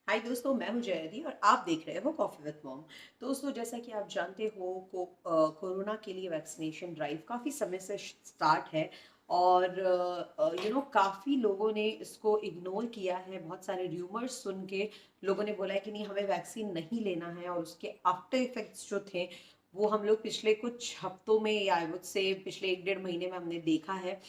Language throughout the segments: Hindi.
हाय दोस्तों, मैं हूं जयदी और आप देख रहे हो कॉफी विद मॉम। दोस्तों, जैसा कि आप जानते हो कोरोना के लिए वैक्सीनेशन ड्राइव काफ़ी समय से स्टार्ट है। और काफ़ी लोगों ने इसको इग्नोर किया है। बहुत सारे र्यूमर्स सुन के लोगों ने बोला है कि नहीं, हमें वैक्सीन नहीं लेना है। और उसके आफ्टर इफेक्ट्स जो थे वो हम लोग पिछले कुछ हफ्तों में या आई वुड से पिछले 1 डेढ़ महीने में हमने देखा है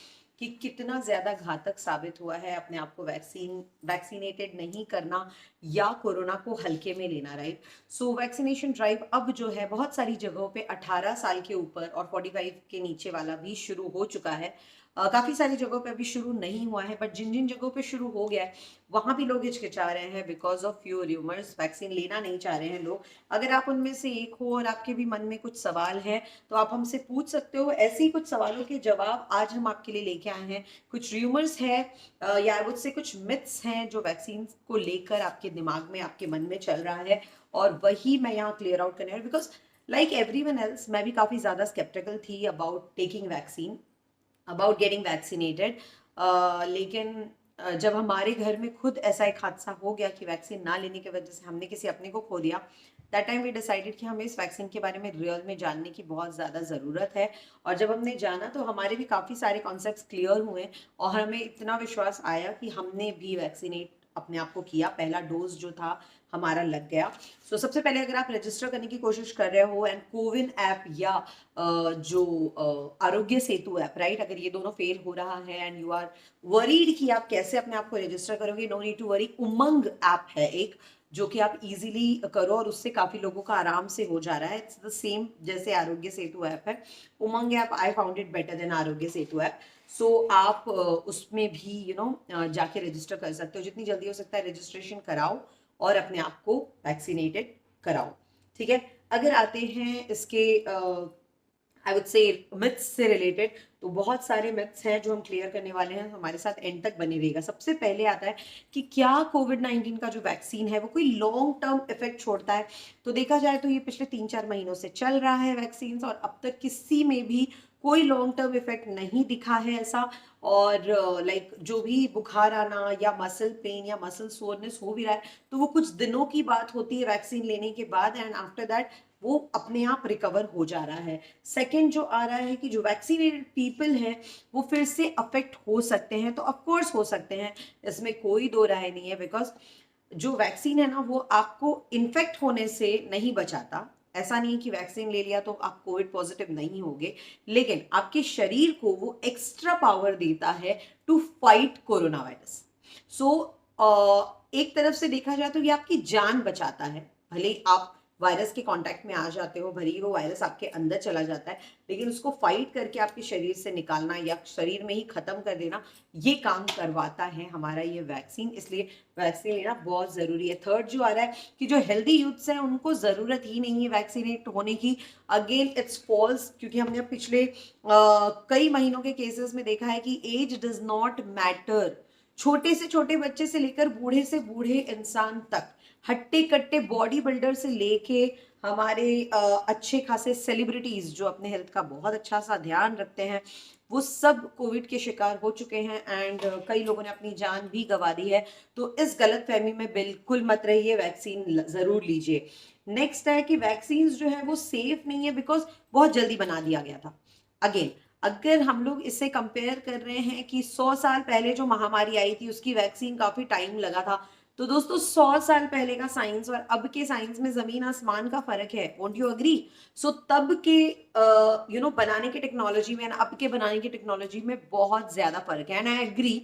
कि कितना ज़्यादा घातक साबित हुआ है अपने आप को वैक्सीनेटेड नहीं करना या कोरोना को हल्के में लेना, राइट। सो वैक्सीनेशन ड्राइव अब जो है बहुत सारी जगहों पे 18 साल के ऊपर और 45 के नीचे वाला भी शुरू हो चुका है। काफी सारी जगहों पे अभी शुरू नहीं हुआ है, बट जिन जिन जगहों पे शुरू हो गया है वहां भी लोग हिचकिचा रहे हैं because of few rumours. Vaccine लेना नहीं चाह रहे हैं लोग। अगर आप उनमें से एक हो और आपके भी मन में कुछ सवाल है तो आप हमसे पूछ सकते हो। ऐसे ही कुछ सवालों के जवाब आज हम आपके लिए लेके आए हैं। कुछ र्यूमर्स है या मुझसे कुछ मिथ्स हैं जो वैक्सीन को लेकर आपके दिमाग में, आपके मन में चल रहा है, और वही मैं यहाँ क्लियर आउट करने बिकॉज लाइक एवरीवन एल्स मैं भी काफ़ी ज़्यादा स्केप्टिकल थी about taking vaccine, about getting vaccinated. लेकिन जब हमारे घर में खुद ऐसा एक हादसा हो गया कि वैक्सीन ना लेने की वजह से हमने किसी अपने को खो दिया, दैट टाइम वी डिसाइडेड कि हमें इस वैक्सीन के बारे में रियल में जानने की बहुत ज़्यादा ज़रूरत है। और जब हमने जाना तो हमारे भी काफ़ी सारे कॉन्सेप्ट्स क्लियर हुए और हमें इतना विश्वास आया कि हमने भी वैक्सीनेट अपने आप को किया। पहला डोज जो था हमारा लग गया। सबसे पहले अगर आप रजिस्टर करने की कोशिश कर रहे हो एंड कोविन ऐप या जो आरोग्य सेतु ऐप, राइट, अगर ये दोनों फेल हो रहा है एंड यू आर वरीड कि आप कैसे अपने आप को रजिस्टर करोगे, no need to worry. Umang app है एक जो कि आप इजीली करो और उससे काफी लोगों का आराम से हो जा रहा है। इट्स द सेम जैसे आरोग्य सेतु ऐप है। Umang app I found it better than Aarogya Setu app. आप उसमें भी जाके रजिस्टर कर सकते हो। जितनी जल्दी हो सकता है रजिस्ट्रेशन कराओ और अपने आप को वैक्सीनेटेड कराओ, ठीक है। अगर आते हैं इसके आई वुड से मिथ्स से रिलेटेड, तो बहुत सारे मिथ्स हैं जो हम क्लियर करने वाले हैं। हमारे साथ एंड तक बने रहिएगा। सबसे पहले आता है कि क्या कोविड-19 का जो वैक्सीन है वो कोई लॉन्ग टर्म इफेक्ट छोड़ता है। तो देखा जाए तो ये पिछले 3-4 महीनों से चल रहा है वैक्सीन, और अब तक किसी में भी कोई लॉन्ग टर्म इफेक्ट नहीं दिखा है ऐसा। और लाइक जो भी बुखार आना या मसल पेन या मसल सोरनेस हो भी रहा है तो वो कुछ दिनों की बात होती है वैक्सीन लेने के बाद, एंड आफ्टर दैट वो अपने आप रिकवर हो जा रहा है। सेकेंड जो आ रहा है कि जो वैक्सीनेटेड पीपल हैं वो फिर से अफेक्ट हो सकते हैं, तो ऑफकोर्स हो सकते हैं, इसमें कोई दो राय नहीं है। बिकॉज जो वैक्सीन है ना वो आपको इन्फेक्ट होने से नहीं बचाता। ऐसा नहीं कि वैक्सीन ले लिया तो आप कोविड पॉजिटिव नहीं होगे, लेकिन आपके शरीर को वो एक्स्ट्रा पावर देता है टू फाइट कोरोना वायरस। सो एक तरफ से देखा जाए तो ये आपकी जान बचाता है। भले ही आप वायरस के कांटेक्ट में आ जाते हो, भले ही वो वायरस आपके अंदर चला जाता है, लेकिन उसको फाइट करके आपके शरीर से निकालना या शरीर में ही खत्म कर देना, ये काम करवाता है हमारा ये वैक्सीन। इसलिए वैक्सीन लेना बहुत जरूरी है। थर्ड जो आ रहा है कि जो हेल्दी यूथ्स हैं उनको जरूरत ही नहीं है वैक्सीनेट होने की। अगेन इट्स फॉल्स, क्योंकि हमने पिछले कई महीनों के केसेस में देखा है कि एज डज नॉट मैटर। छोटे से छोटे बच्चे से लेकर बूढ़े से बूढ़े इंसान तक, हट्टे कट्टे बॉडी बिल्डर से लेके हमारे अच्छे खासे सेलिब्रिटीज जो अपने हेल्थ का बहुत अच्छा सा ध्यान रखते हैं, वो सब कोविड के शिकार हो चुके हैं। एंड कई लोगों ने अपनी जान भी गंवा दी है। तो इस गलत फहमी में बिल्कुल मत रहिए, वैक्सीन जरूर लीजिए। नेक्स्ट है कि वैक्सीन जो है वो सेफ नहीं है बिकॉज बहुत जल्दी बना दिया गया था। अगेन, अगर हम लोग इससे कंपेयर कर रहे हैं कि 100 साल पहले जो महामारी आई थी उसकी वैक्सीन काफी टाइम लगा था, तो दोस्तों 100 साल पहले का साइंस और अब के साइंस में जमीन आसमान का फर्क है। Won't you agree? तब के बनाने की टेक्नोलॉजी में अब के बनाने की टेक्नोलॉजी में बहुत ज्यादा फर्क है। एंड आई एग्री,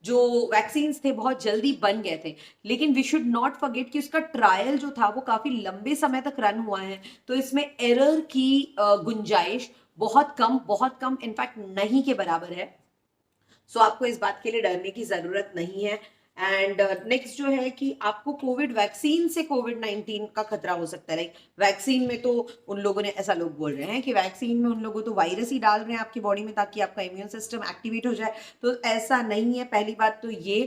जो वैक्सीन थे बहुत जल्दी बन गए थे, लेकिन वी शुड नॉट फॉरगेट कि उसका ट्रायल जो था वो काफी लंबे समय तक रन हुआ है। तो इसमें एरर की गुंजाइश बहुत कम इनफैक्ट नहीं के बराबर है। आपको इस बात के लिए डरने की जरूरत नहीं है। एंड नेक्स्ट जो है कि आपको कोविड वैक्सीन से कोविड-19 का खतरा हो सकता है। लाइक वैक्सीन में तो उन लोगों ने, ऐसा लोग बोल रहे हैं कि वैक्सीन में उन लोगों तो वायरस ही डाल रहे हैं आपकी बॉडी में ताकि आपका इम्यून सिस्टम एक्टिवेट हो जाए। तो ऐसा नहीं है। पहली बात तो ये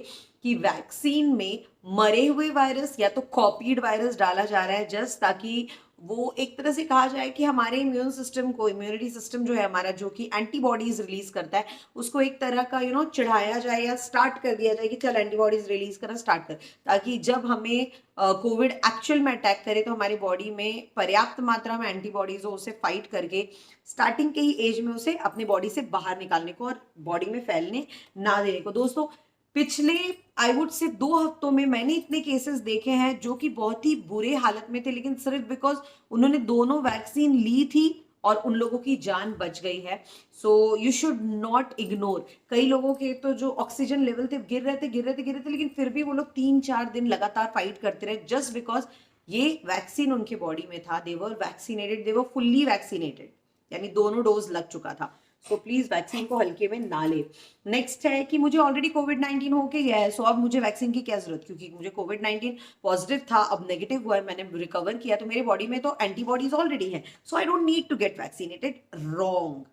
कि वैक्सीन में मरे हुए वायरस या तो कॉपीड वायरस डाला जा रहा है जस्ट ताकि वो एक तरह से कहा जाए कि हमारे इम्यून सिस्टम को, इम्यूनिटी सिस्टम जो है हमारा, जो कि एंटीबॉडीज रिलीज करता है, उसको एक तरह का चिढ़ाया जाए या स्टार्ट कर दिया जाए कि चल एंटीबॉडीज रिलीज करना स्टार्ट कर, ताकि जब हमें कोविड एक्चुअल में अटैक करे तो हमारी बॉडी में पर्याप्त मात्रा में एंटीबॉडीज हो, उसे फाइट करके स्टार्टिंग के ही एज में उसे अपनी बॉडी से बाहर निकालने को और बॉडी में फैलने ना देने को। दोस्तों पिछले आई वुड से 2 हफ्तों में मैंने इतने केसेस देखे हैं जो कि बहुत ही बुरे हालत में थे, लेकिन सिर्फ बिकॉज उन्होंने दोनों वैक्सीन ली थी और उन लोगों की जान बच गई है। So you should not ignore. कई लोगों के तो जो ऑक्सीजन लेवल थे गिर रहे थे गिर रहे थे गिर रहे थे, लेकिन फिर भी वो लोग 3-4 दिन लगातार फाइट करते रहे, जस्ट बिकॉज ये वैक्सीन उनके बॉडी में था। दे वर वैक्सीनेटेड, दे वर फुल्ली वैक्सीनेटेड, यानी दोनों डोज लग चुका था। सो प्लीज वैक्सीन को हल्के में ना ले। नेक्स्ट है कि मुझे ऑलरेडी कोविड-19 होके गया है, सो अब मुझे वैक्सीन की क्या जरूरत, क्योंकि मुझे कोविड-19 पॉजिटिव था, अब नेगेटिव हुआ है, मैंने रिकवर किया, तो मेरे बॉडी में तो एंटीबॉडीज ऑलरेडी है, so I don't need to get vaccinated. Wrong.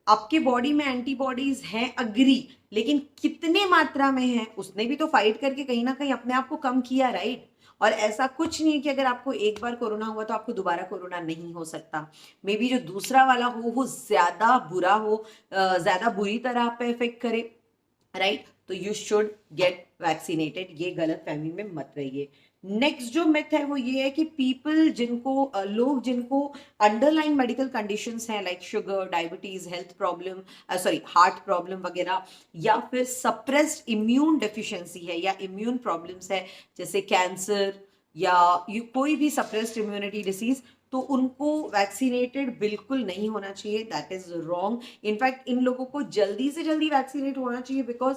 आपके बॉडी में एंटीबॉडीज हैं, अग्री, लेकिन कितने मात्रा में है, उसने भी तो फाइट करके कहीं ना कहीं अपने आप को कम किया, राइट। और ऐसा कुछ नहीं है कि अगर आपको एक बार कोरोना हुआ तो आपको दोबारा कोरोना नहीं हो सकता। मे बी जो दूसरा वाला हो वो ज्यादा बुरा हो, ज्यादा बुरी तरह आप पे इफेक्ट करे, राइट। तो यू शुड गेट वैक्सीनेटेड, ये गलत फहमी में मत रहिए। नेक्स्ट जो मिथ है वो ये है कि पीपल जिनको लोग जिनको अंडरलाइन मेडिकल कंडीशंस हैं, like sugar, diabetes, health problem, sorry heart problem वगैरह, या फिर सप्रेस्ड इम्यून डेफिशिएंसी है या इम्यून प्रॉब्लम्स है, जैसे कैंसर या कोई भी सप्रेस्ड इम्यूनिटी डिसीज, तो उनको वैक्सीनेटेड बिल्कुल नहीं होना चाहिए। That is wrong. In fact in लोगों को जल्दी से जल्दी वैक्सीनेट होना चाहिए, बिकॉज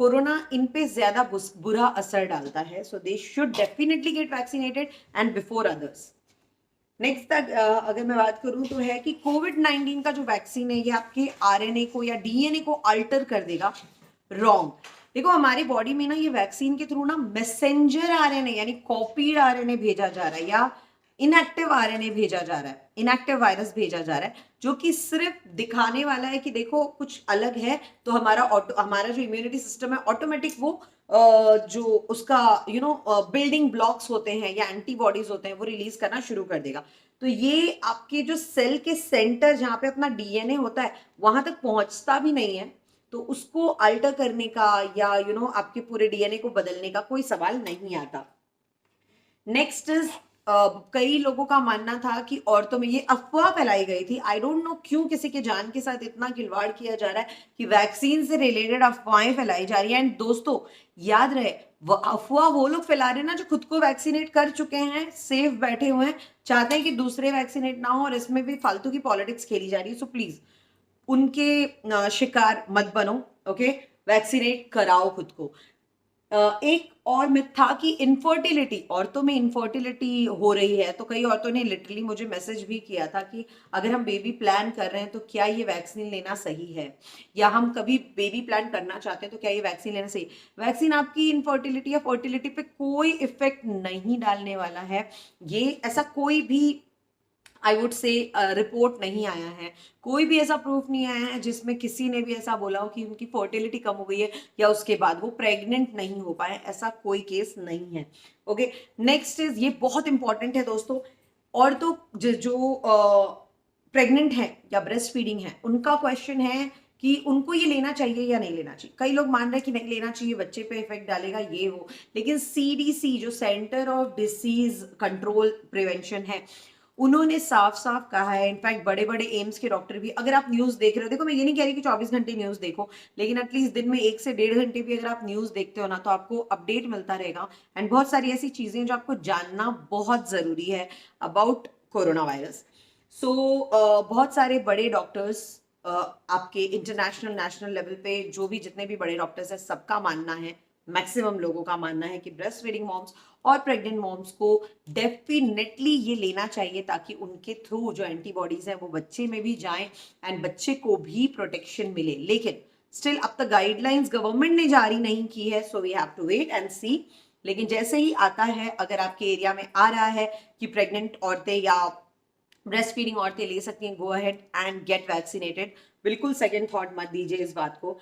कोरोना इन पे ज्यादा बुरा असर डालता है। So they should definitely get vaccinated and before others. Next अगर मैं बात करूं तो है कि कोविड-19 का जो वैक्सीन है ये आपके आरएनए को या डीएनए को अल्टर कर देगा। रॉन्ग। देखो हमारी बॉडी में ना ये वैक्सीन के थ्रू ना मैसेंजर आरएनए यानी कॉपीड आरएनए भेजा जा रहा है, या इनएक्टिव आरएनए भेजा जा रहा है, इनएक्टिव वायरस भेजा जा रहा है, जो कि सिर्फ दिखाने वाला है कि देखो कुछ अलग है, तो हमारा जो इम्यूनिटी सिस्टम है ऑटोमेटिक वो जो उसका बिल्डिंग ब्लॉक्स होते हैं या एंटीबॉडीज होते हैं वो रिलीज करना शुरू कर देगा। तो ये आपके जो सेल के सेंटर जहां पे अपना डीएनए होता है वहां तक पहुंचता भी नहीं है, तो उसको अल्टर करने का या आपके पूरे डीएनए को बदलने का कोई सवाल नहीं आता। नेक्स्ट इज कई लोगों का मानना था कि औरतों में, ये अफवाह फैलाई गई थी, आई डोंट नो क्यों किसी के जान के साथ इतना खिलवाड़ किया जा रहा है कि वैक्सीन से रिलेटेड अफवाहें फैलाई जा रही है। एंड दोस्तों याद रहे, अफवाह वो लोग फैला रहे हैं ना जो खुद को वैक्सीनेट कर चुके हैं, सेफ बैठे हुए हैं, चाहते हैं कि दूसरे वैक्सीनेट ना हो, और इसमें भी फालतू की पॉलिटिक्स खेली जा रही है। सो प्लीज उनके शिकार मत बनो, ओके। वैक्सीनेट कराओ खुद को। एक और मिथ था कि इनफर्टिलिटी, औरतों में इनफर्टिलिटी हो रही है, तो कई औरतों ने लिटरली मुझे मैसेज भी किया था कि अगर हम बेबी प्लान कर रहे हैं तो क्या ये वैक्सीन लेना सही है, या हम कभी बेबी प्लान करना चाहते हैं तो क्या ये वैक्सीन लेना सही। वैक्सीन आपकी इनफर्टिलिटी या फर्टिलिटी पे कोई इफेक्ट नहीं डालने वाला है। ये ऐसा कोई भी आई वुड से रिपोर्ट नहीं आया है, कोई भी ऐसा प्रूफ नहीं आया है जिसमें किसी ने भी ऐसा बोला हो कि उनकी फर्टिलिटी कम हो गई है या उसके बाद वो प्रेग्नेंट नहीं हो पाए, ऐसा कोई केस नहीं है, ओके। नेक्स्ट इज, ये बहुत इंपॉर्टेंट है दोस्तों, और तो जो प्रेग्नेंट है या ब्रेस्ट फीडिंग है उनका क्वेश्चन है कि उनको ये लेना चाहिए या नहीं लेना चाहिए। कई लोग मान रहे हैं कि नहीं लेना चाहिए, बच्चे पे इफेक्ट डालेगा ये वो, लेकिन सीडीसी जो centre of disease control prevention है, उन्होंने साफ साफ कहा है, इनफैक्ट बड़े बड़े एम्स के डॉक्टर भी, अगर आप न्यूज देख रहे हो, देखो मैं ये नहीं कह रही कि 24 घंटे न्यूज देखो, लेकिन एटलीस्ट दिन में 1 से 1.5 घंटे भी अगर आप न्यूज देखते हो ना तो आपको अपडेट मिलता रहेगा। एंड बहुत सारी ऐसी चीजें जो आपको जानना बहुत जरूरी है अबाउट कोरोना वायरस। सो बहुत सारे बड़े डॉक्टर्स, आपके इंटरनेशनल नेशनल लेवल पे जो भी जितने भी बड़े डॉक्टर्स हैं, सबका मानना है, मैक्सिमम लोगों का मानना है कि ब्रेस्ट फीडिंग मॉम्स और प्रेग्नेंट मॉम्स को डेफिनेटली ये लेना चाहिए, ताकि उनके थ्रू जो एंटीबॉडीज हैं वो बच्चे में भी जाएं एंड बच्चे को भी प्रोटेक्शन मिले। लेकिन स्टिल अब तक गाइडलाइंस गवर्नमेंट ने जारी नहीं की है, so we have to wait and see. लेकिन जैसे ही आता है, अगर आपके एरिया में आ रहा है कि प्रेग्नेंट औरतें या ब्रेस्ट फीडिंग औरतें ले सकती हैं, go ahead and get vaccinated. बिल्कुल सेकेंड थॉट मत दीजिए इस बात को।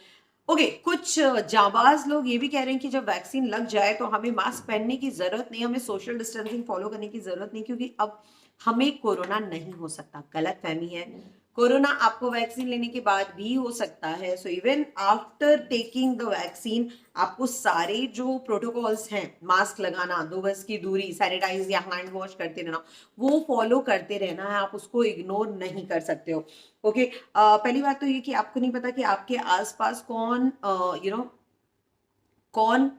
ओके कुछ जाबाज लोग ये भी कह रहे हैं कि जब वैक्सीन लग जाए तो हमें मास्क पहनने की जरूरत नहीं, हमें सोशल डिस्टेंसिंग फॉलो करने की जरूरत नहीं, क्योंकि अब हमें कोरोना नहीं हो सकता। गलत फहमी है। कोरोना आपको वैक्सीन लेने के बाद भी हो सकता है। So even after taking the vaccine आपको सारे जो प्रोटोकॉल्स हैं, मास्क लगाना, 2 गज की दूरी, सैनिटाइज या हैंड वॉश करते रहना, वो फॉलो करते रहना है। आप उसको इग्नोर नहीं कर सकते हो। ओके पहली बात तो ये कि आपको नहीं पता कि आपके आसपास कौन कौन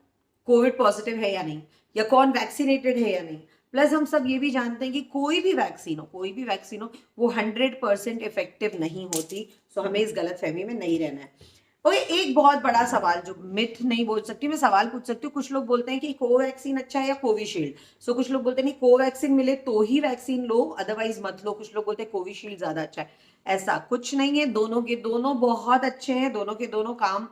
कोविड पॉजिटिव है या नहीं, या कौन वैक्सीनेटेड है या नहीं। प्लस हम सब ये भी जानते हैं कि कोई भी वैक्सीन हो वो 100% इफेक्टिव नहीं होती। सो हमें इस गलत फहमी में नहीं रहना है। ओके एक बहुत बड़ा सवाल, जो मिथ नहीं बोल सकती मैं, सवाल पूछ सकती हूँ। कुछ लोग बोलते हैं कि कोवैक्सीन अच्छा है या कोविशील्ड। सो कुछ लोग बोलते हैं नहीं, कोवैक्सीन मिले तो ही वैक्सीन लो, अदरवाइज मत लो। कुछ लोग बोलते हैं कोविशील्ड ज्यादा अच्छा है। ऐसा कुछ नहीं है, दोनों के दोनों बहुत अच्छे हैं, दोनों के दोनों काम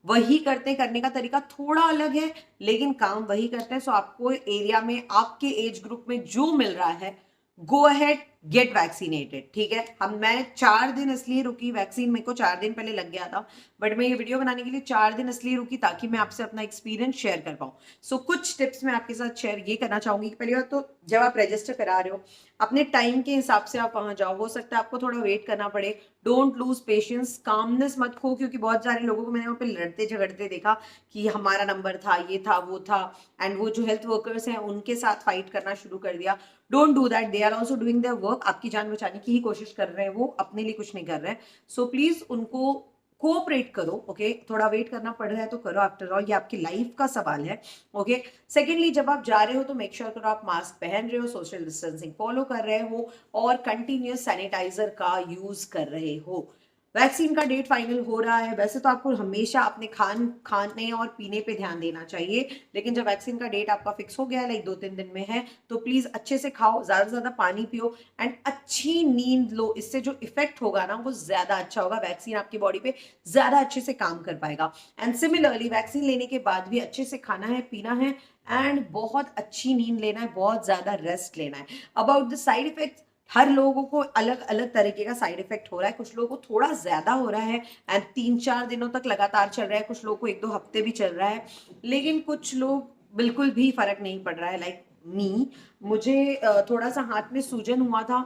वही करते हैं। करने का तरीका थोड़ा अलग है लेकिन काम वही करते हैं। सो आपको एरिया में आपके एज ग्रुप में जो मिल रहा है, गो अहेड गेट वैक्सीनेटेड। ठीक है, हम मैं 4 दिन इसलिए रुकी, वैक्सीन मेरे को 4 दिन पहले लग गया था, बट मैं ये वीडियो बनाने के लिए 4 दिन इसलिए रुकी ताकि मैं आपसे अपना एक्सपीरियंस शेयर कर पाऊँ। सो कुछ टिप्स मैं आपके साथ शेयर ये करना चाहूंगी कि पहली बात तो जब आप रजिस्टर करा रहे हो अपने टाइम के हिसाब से आप वहां जाओ। हो सकता है आपको थोड़ा वेट करना पड़े। डोंट लूज पेशेंस, कामनेस मत खो, क्योंकि बहुत सारे लोगों को मैंने वहां पे लड़ते झगड़ते देखा कि हमारा नंबर था, ये था, वो था, एंड वो जो हेल्थ वर्कर्स हैं उनके साथ फाइट करना शुरू कर दिया। Don't do that, they are also doing their work. आपकी जान बचाने की ही कोशिश कर रहे हैं वो, अपने लिए कुछ नहीं कर रहे हैं। सो प्लीज उनको कोऑपरेट करो। ओके थोड़ा वेट करना पड़ रहा है तो करो, आफ्टर ऑल ये आपकी लाइफ का सवाल है। ओके सेकेंडली जब आप जा रहे हो तो मेक श्योर करो आप मास्क पहन रहे हो, सोशल डिस्टेंसिंग फॉलो कर रहे हो और कंटिन्यूस सैनिटाइजर का यूज कर रहे हो। वैक्सीन का डेट फाइनल हो रहा है, वैसे तो आपको हमेशा अपने खाने और पीने पे ध्यान देना चाहिए, लेकिन जब वैक्सीन का डेट आपका फिक्स हो गया है, लाइक 2-3 दिन में है, तो प्लीज अच्छे से खाओ, ज्यादा से ज्यादा पानी पियो एंड अच्छी नींद लो। इससे जो इफेक्ट होगा ना वो ज्यादा अच्छा होगा, वैक्सीन आपकी बॉडी पे ज्यादा अच्छे से काम कर पाएगा। एंड सिमिलरली वैक्सीन लेने के बाद भी अच्छे से खाना है, पीना है एंड बहुत अच्छी नींद लेना है, बहुत ज्यादा रेस्ट लेना है। अबाउट द साइड इफेक्ट, हर लोगों को अलग अलग तरीके का साइड इफेक्ट हो रहा है। कुछ लोगों को थोड़ा ज्यादा हो रहा है एंड 3-4 दिनों तक लगातार चल रहा है, कुछ लोगों को 1-2 हफ्ते भी चल रहा है, लेकिन कुछ लोग बिल्कुल भी फर्क नहीं पड़ रहा है। लाइक मी, मुझे थोड़ा सा हाथ में सूजन हुआ था,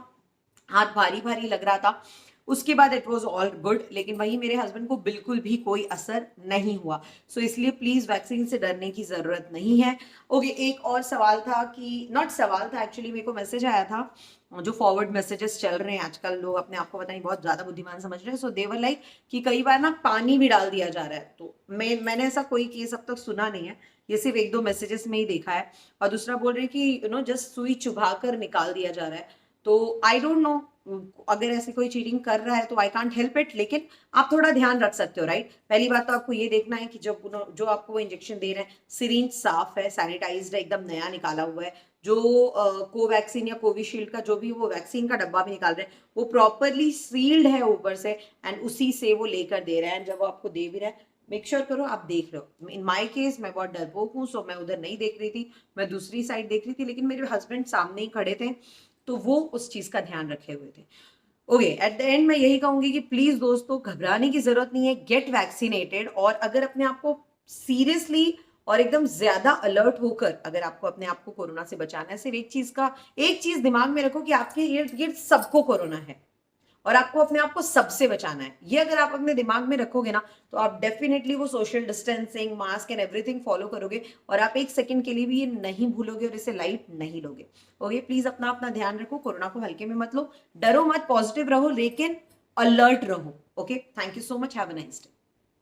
हाथ भारी भारी लग रहा था, उसके बाद इट वॉज ऑल गुड, लेकिन वही मेरे हस्बैंड को बिल्कुल भी कोई असर नहीं हुआ। सो इसलिए प्लीज वैक्सीन से डरने की जरूरत नहीं है। ओके एक और सवाल था कि, नॉट सवाल था एक्चुअली, मेरे को मैसेज आया था, जो फॉरवर्ड मैसेजेस चल रहे हैं आजकल, लोग अपने आप को पता नहीं बहुत ज्यादा बुद्धिमान समझ रहे हैं। सो देवर लाइक कि कई बार ना पानी भी डाल दिया जा रहा है, तो मैंने ऐसा कोई केस अब तक सुना नहीं है, ये सिर्फ 1-2 मैसेजेस में ही देखा है। और दूसरा बोल रहे हैं कि जस्ट सुई चुभा कर निकाल दिया जा रहा है। तो आई डोंट नो, अगर ऐसी कोई चीटिंग कर रहा है तो आई कांट हेल्प इट, लेकिन आप थोड़ा ध्यान रख सकते हो, राइट। पहली बात तो आपको ये देखना है कि जब जो आपको वो इंजेक्शन दे रहे हैं, सिरिंज साफ है, सैनिटाइज्ड है, एकदम नया निकाला हुआ है। जो कोवैक्सीन या कोविशील्ड का जो भी वो वैक्सीन का डब्बा भी निकाल रहे हैं वो प्रॉपरली सील्ड है ऊपर से, एंड उसी से वो लेकर दे रहे हैं। जब वो आपको दे भी रहे हैं मेक श्योर करो आप देख रहे हो। इन माई केस मैं बहुत डरपोक हूँ, सो मैं उधर नहीं देख रही थी, मैं दूसरी साइड देख रही थी, लेकिन मेरे हस्बैंड सामने ही खड़े थे तो वो उस चीज का ध्यान रखे हुए थे। ओके एट द एंड मैं यही कहूंगी कि प्लीज दोस्तों घबराने की जरूरत नहीं है, गेट वैक्सीनेटेड। और अगर अपने आप को सीरियसली और एकदम ज्यादा अलर्ट होकर अगर आपको अपने आप को कोरोना से बचाना है, सिर्फ एक चीज दिमाग में रखो कि आपके इर्द गिर्द सबको कोरोना है और आपको अपने आप को सबसे बचाना है। ये अगर आप अपने दिमाग में रखोगे ना तो आप डेफिनेटली वो social distancing, mask and everything follow करोगे और आप 1 सेकंड के लिए भी ये नहीं भूलोगे और इसे लाइट नहीं लोगे। ओके प्लीज अपना अपना ध्यान रखो, कोरोना को हल्के में मत लो, डरो मत, पॉजिटिव रहो लेकिन अलर्ट रहो। Okay thank you so much, have a nice day.